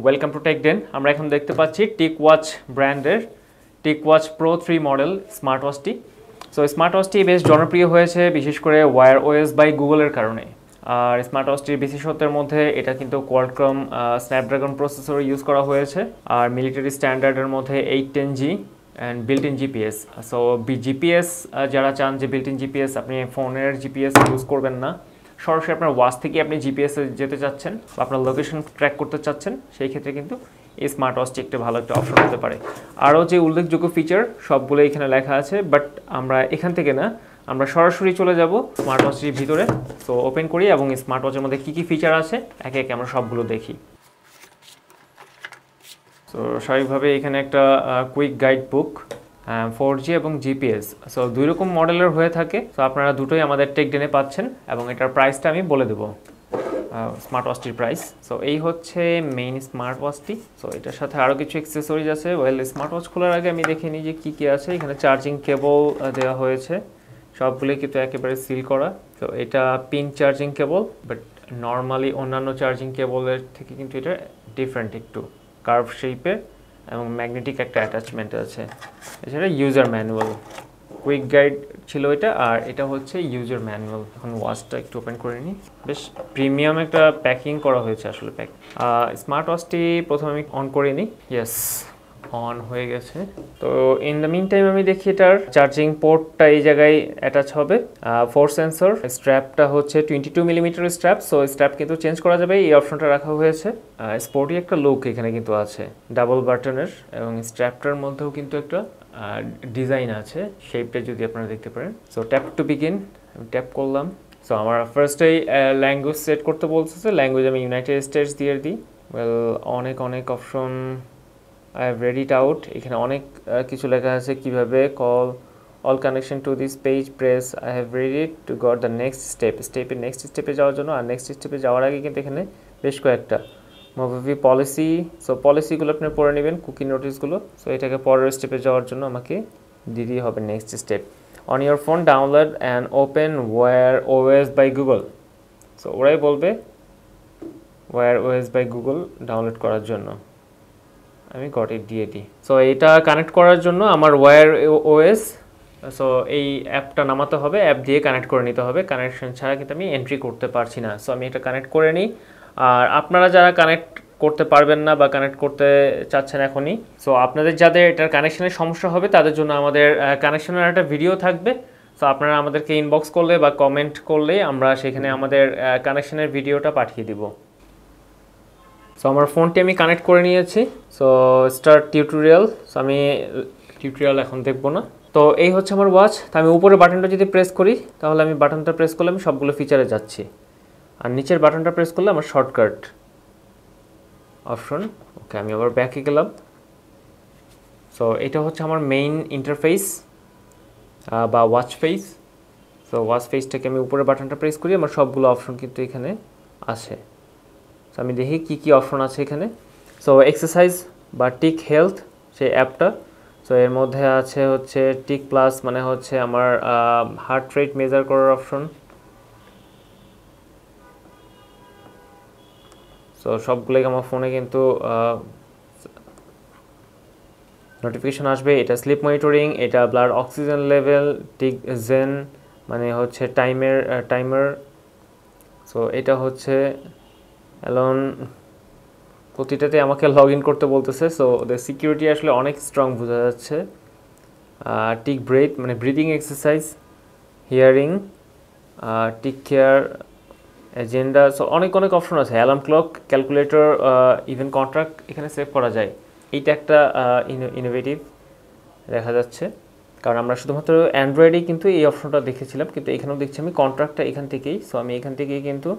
Welcome to টেকডেন। আমরা এখন দেখতে পাচ্ছি টিকওয়াচ ব্র্যান্ডের টিকওয়াচ প্রো 3 মডেল স্মার্ট ওয়াচটি। সো স্মার্ট ওয়াচটি বেশ জনপ্রিয় হয়েছে বিশেষ করে ওয়্যার ওএস বাই গুগলের কারণে। আর স্মার্ট ওয়াচটির বিশেষত্বের মধ্যে এটা কিন্তু কোয়ালকম স্ন্যাপড্রাগন প্রসেসর ইউজ করা হয়েছে, আর মিলিটারি স্ট্যান্ডার্ডের মধ্যে 810G and built in GPS. So GPS যারা চান যে বিল্ট ইন জিপিএস, আপনি ফোনের জিপিএস ইউজ করবেন না, সরাসরি আপনার ওয়াচ থেকে আপনি জিপিএসে যেতে চাচ্ছেন বা আপনার লোকেশন ট্র্যাক করতে চাচ্ছেন, সেই ক্ষেত্রে কিন্তু এই স্মার্ট ওয়াচটি একটা ভালো একটা অপশন হতে পারে। আরও যে উল্লেখযোগ্য ফিচার সবগুলো এখানে লেখা আছে, বাট আমরা এখান থেকে না, আমরা সরাসরি চলে যাব স্মার্ট ওয়াচটির ভিতরে। সো ওপেন করি এবং স্মার্ট ওয়াচের মধ্যে কী কী ফিচার আছে একে একে আমরা সবগুলো দেখি। সো স্বাভাবিকভাবে এখানে একটা কুইক গাইড বুক, 4G এবং জিপিএস। সো দুই রকম মডেলের হয়ে থাকে। সো আপনারা দুটোই আমাদের টেকডেনে পাচ্ছেন এবং এটার প্রাইসটা আমি বলে দেবো, স্মার্ট ওয়াচটির প্রাইস। সো এই হচ্ছে মেইন স্মার্ট ওয়াচটি। সো এটার সাথে আরও কিছু অ্যাক্সেসরিজ আছে। স্মার্ট ওয়াচ খোলার আগে আমি দেখে নিই যে কী কী আছে। এখানে চার্জিং কেবল দেওয়া হয়েছে, সবগুলোই কিন্তু একেবারে সিল করা। তো এটা pin charging cable, but normally অন্যান্য চার্জিং কেবলের থেকে কিন্তু এটা ডিফারেন্ট, একটু কার্ভ শেপের এবং ম্যাগনেটিক একটা অ্যাটাচমেন্ট আছে। এছাড়া ইউজার ম্যানুয়াল, কুইক গাইড ছিল এটা, আর এটা হচ্ছে ইউজার ম্যানুয়াল। এখন ওয়াচটা একটু ওপেন করে নিই। বেশ প্রিমিয়াম একটা প্যাকিং করা হয়েছে আসলে। স্মার্ট ওয়াচটি প্রথমে আমি অন করে নিই। ইয়েস, অন হয়ে গেছে। তো ইন দ্য মিন টাইম আমি দেখি এটার চার্জিং পোর্টটা এই জায়গায় অ্যাটাচ হবে। 4 সেন্সর, স্ট্র্যাপটা হচ্ছে 22 মিলিমিটার স্ট্র্যাপ। সো স্ট্র্যাপ কিন্তু চেঞ্জ করা যাবে, এই অপশনটা রাখা হয়েছে। স্পোর্টি একটা লুক এখানে কিন্তু আছে, ডাবল বাটনের, এবং স্ট্র্যাপটার মধ্যেও কিন্তু একটা ডিজাইন আছে, শেপটা যদি আপনারা দেখতে পারেন। সো ট্যাপ টু বিগিন, আমি ট্যাপ করলাম। সো আমার ফার্স্টেই ল্যাঙ্গুয়েজ সেট করতে বলতেছে। ল্যাঙ্গুয়েজ আমি ইউনাইটেড স্টেটস দিয়ে দিই। অনেক option I have read it out. এখানে অনেক কিছু লেখা আছে, কিভাবে call all connection to this page press I have read it to got the next স্টেপের নেক্সট স্টেপে যাওয়ার জন্য। আর নেক্সট স্টেপে যাওয়ার আগে কিন্তু এখানে বেশ কয়েকটা মুভি পলিসি। সো পলিসিগুলো আপনি পড়ে নেবেন, কুকি নোটিসগুলো। সো এটাকে পরের স্টেপে যাওয়ার জন্য আমাকে দিতেই হবে next step. On your phone download and open wear OS by Google. So ওরাই বলবে wear OS by Google download করার জন্য। আমি গট ইট দিয়ে দিই। সো এটা কানেক্ট করার জন্য আমার ওয়্যার ওএস, সো এই অ্যাপটা নামাতে হবে, অ্যাপ দিয়ে কানেক্ট করে নিতে হবে। কানেকশন ছাড়া কিন্তু আমি এন্ট্রি করতে পারছি না। সো আমি এটা কানেক্ট করে নিই। আর আপনারা যারা কানেক্ট করতে পারবেন না বা কানেক্ট করতে চাচ্ছেন এখনই, সো আপনাদের যাদের এটার কানেকশনের সমস্যা হবে তাদের জন্য আমাদের কানেকশনের একটা ভিডিও থাকবে। সো আপনারা আমাদেরকে ইনবক্স করলে বা কমেন্ট করলে আমরা সেখানে আমাদের কানেকশনের ভিডিওটা পাঠিয়ে দিব। সো আমার ফোনটি আমি কানেক্ট করে নিয়েছি। So start tutorial. সো আমি টিউটোরিয়াল এখন দেখবো না। তো এই হচ্ছে আমার ওয়াচ। তো আমি উপরে বাটনটা যদি প্রেস করি, তাহলে আমি বাটনটা প্রেস করলে আমি সবগুলো ফিচারে যাচ্ছি। আর নিচের বাটনটা প্রেস করলে আমার শর্টকাট অপশন। ওকে, আমি আবার ব্যাকে গেলাম। সো এটা হচ্ছে আমার মেইন ইন্টারফেস বা ওয়াচ ফেস। সো ওয়াচ ফেসটাকে আমি উপরে বাটনটা প্রেস করি, আমার সবগুলো অপশন কিন্তু এখানে আছে। সো আমি দেখি কী কী অপশন আছে এখানে। সো এক্সারসাইজ বা টিক হেলথ, সেই অ্যাপটা। সো এর মধ্যে আছে হচ্ছে টিক প্লাস, মানে হচ্ছে আমার হার্ট রেট মেজার করার অপশন। সো সবগুলোই আমার ফোনে কিন্তু নোটিফিকেশন আসবে। এটা স্লিপ মনিটরিং, এটা ব্লাড অক্সিজেন লেভেল, টিক জেন মানে হচ্ছে টাইমার। সো এটা হচ্ছে অ্যালোন, প্রতিটাতে আমাকে লগ ইন করতে বলতেছে। সো ওদের সিকিউরিটি আসলে অনেক স্ট্রং বোঝা যাচ্ছে। টিক ব্রেথ মানে breathing exercise, hearing, tick care, agenda. So অনেক অপশন আছে। Alarm clock, calculator, even contract এখানে সেভ করা যায়। এইটা একটা ইনোভেটিভ দেখা যাচ্ছে, কারণ আমরা শুধুমাত্র অ্যান্ড্রয়েডেই কিন্তু এই অপশনটা দেখেছিলাম, কিন্তু এখানেও দেখছি আমি কন্ট্রাক্টটা এখান থেকেই। সো আমি এখান থেকেই কিন্তু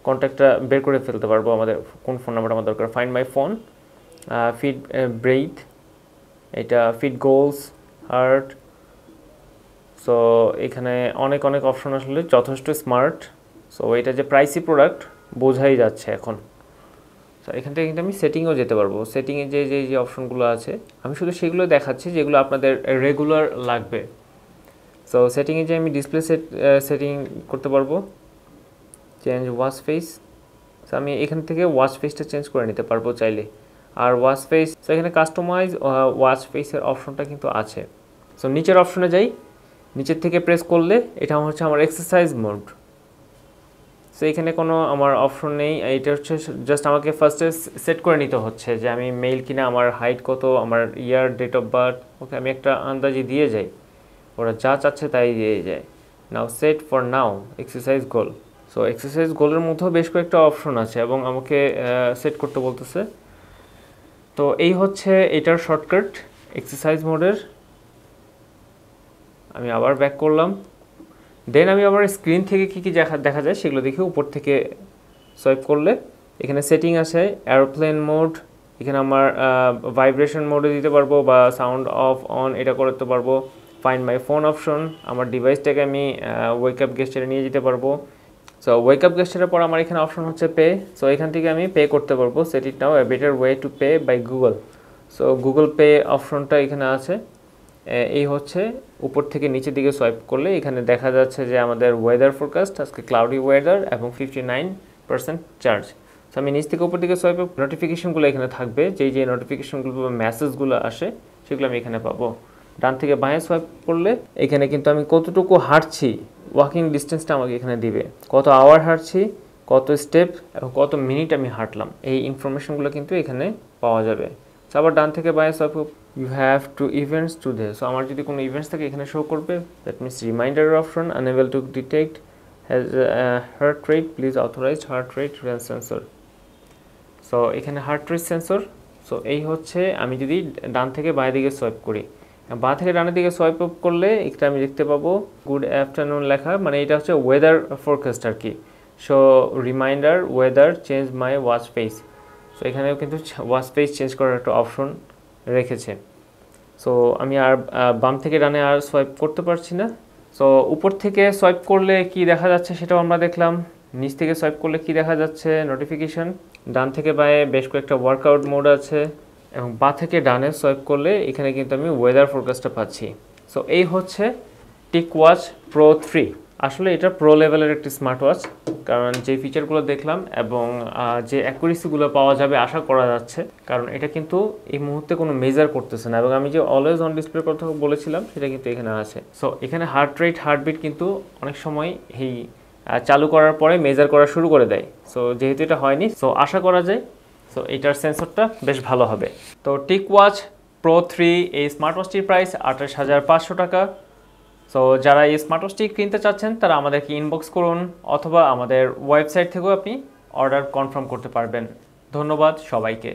কন্ট্যাক্টটা বের করে ফেলতে পারবো, আমাদের কোন ফোন নাম্বারটা আমার দরকার। Find my phone, fit breathe, এটা ফিড গোলস, হার্ট। সো এখানে অনেক অপশন আসলে যথেষ্ট স্মার্ট। সো এটা যে প্রাইসি প্রোডাক্ট বোঝাই যাচ্ছে এখন। সো এখান থেকে কিন্তু আমি সেটিংও যেতে পারবো। সেটিংয়ে যে অপশনগুলো আছে আমি শুধু সেগুলো দেখাচ্ছি যেগুলো আপনাদের রেগুলার লাগবে। সো সেটিংয়ে যে আমি ডিসপ্লে সেটিং করতে পারবো, চেঞ্জ ওয়াচ ফেস, সো আমি এখান থেকে ওয়াচ ফেসটা চেঞ্জ করে নিতে পারবো চাইলে। আর ওয়াচ ফেস, সো এখানে কাস্টমাইজ ওয়াচ ফেসের অপশনটা কিন্তু আছে। সো নিচের অপশনে যাই, নিচের থেকে প্রেস করলে এটা হচ্ছে আমার এক্সারসাইজ মোড। সো এখানে কোনো আমার অপশন নেই, এটা হচ্ছে জাস্ট আমাকে ফার্স্টে সেট করে নিতে হচ্ছে যে আমি মেল কিনা, আমার হাইট কত, আমার ইয়ার, ডেট অফ বার্থ, ওকে আমি একটা আন্দাজে দিয়ে যাই, ওরা যা চাচ্ছে তাই দিয়ে যায়। Now set for now exercise goal. So exercise গোলের মধ্যেও বেশ কয়েকটা অপশন আছে এবং আমাকে সেট করতে বলতেছে। তো এই হচ্ছে এটার শর্টকাট এক্সারসাইজ মোডের। আমি আবার ব্যাক করলাম, দেন আমি আবার স্ক্রিন থেকে কী কী দেখা যায় সেগুলো দেখি। উপর থেকে সোয়াইপ করলে এখানে সেটিং আছে, এরোপ্লেন মোড, এখানে আমার ভাইব্রেশন মোডে দিতে পারবো বা সাউন্ড অফ অন এটা করতে পারবো। ফাইন্ড মাই ফোন অপশন, আমার ডিভাইসটাকে আমি ওয়েক আপ গেস্টারে নিয়ে যেতে পারবো। সো ওয়েক আপ গেস্টারের পর আমার এখানে অপশন হচ্ছে পে। সো এখান থেকে আমি পে করতে পারবো। Set it now a better way to pay by Google. So Google pay অপশনটা এখানে আছে। এই হচ্ছে উপর থেকে নিচের দিকে সোয়াইপ করলে এখানে দেখা যাচ্ছে যে আমাদের ওয়েদার ফোরকাস্ট, আজকে ক্লাউডি ওয়েদার এবং 59% চার্জ। সো আমি নিচ থেকে উপর দিকে সোয়াইপ, নোটিফিকেশনগুলো এখানে থাকবে, যে নোটিফিকেশনগুলো বা মেসেজগুলো আসে সেগুলো আমি এখানে পাবো। ডান থেকে বাঁয়ে সোয়াইপ করলে এখানে কিন্তু আমি কতটুকু হাঁটছি, ওয়াকিং ডিস্টেন্সটা আমাকে এখানে দিবে, কত আওয়ার হাঁটছি, কত স্টেপ এবং কত মিনিট আমি হাঁটলাম, এই ইনফরমেশনগুলো কিন্তু এখানে পাওয়া যাবে। সো আবার ডান থেকে বাঁয়ে swipe, you have two events today. So আমার যদি কোনো ইভেন্টস থাকে এখানে শো করবে। That means reminder option, unable to detect has heart rate, please authorized heart rate sensor. So এখানে হার্ট রেট সেন্সর। সো এই হচ্ছে আমি যদি ডান থেকে বাঁ দিকে সোয়াইপ করি, বাঁ থেকে ডানের দিকে সোয়াইপ আপ করলে একটা আমি দেখতে পাবো গুড আফটারনুন লেখা, মানে এটা হচ্ছে ওয়েদার ফোরকাস্ট আর কি। So reminder weather change my watch face. So এখানেও কিন্তু ওয়াচ ফেস চেঞ্জ করার একটা অপশন রেখেছে। সো আমি আর বাম থেকে ডানে আর সোয়াইপ করতে পারছি না। সো উপর থেকে সোয়াইপ করলে কি দেখা যাচ্ছে সেটাও আমরা দেখলাম। নিচ থেকে সোয়াইপ করলে কি দেখা যাচ্ছে, নোটিফিকেশন। ডান থেকে বাঁয়ে বেশ কয়েকটা ওয়ার্কআউট মোড আছে এবং বাঁ থেকে ডানে সোয়াইপ করলে এখানে কিন্তু আমি ওয়েদার ফোরকাস্টটা পাচ্ছি। সো এই হচ্ছে TicWatch Pro 3। আসলে এটা প্রো লেভেলের একটি স্মার্ট ওয়াচ, কারণ যে ফিচারগুলো দেখলাম এবং যে অ্যাকুরেসিগুলো পাওয়া যাবে আশা করা যাচ্ছে, কারণ এটা কিন্তু এই মুহূর্তে কোনো মেজার করতেছে না এবং আমি যে অলওয়েজ অন ডিসপ্লের কথা বলেছিলাম সেটা কিন্তু এখানে আছে। সো এখানে হার্ট রেট, হার্টবিট কিন্তু অনেক সময় এই চালু করার পরে মেজার করা শুরু করে দেয়। সো যেহেতু এটা হয়নি, সো আশা করা যায় সো এটার সেন্সরটা বেশ ভালো হবে। তো TicWatch Pro 3 এই স্মার্ট ওয়াচটির প্রাইস 28,500 টাকা। সো যারা এই স্মার্ট ওয়াচটি কিনতে চাচ্ছেন তারা আমাদেরকে ইনবক্স করুন অথবা আমাদের ওয়েবসাইট থেকেও আপনি অর্ডার কনফার্ম করতে পারবেন। ধন্যবাদ সবাইকে।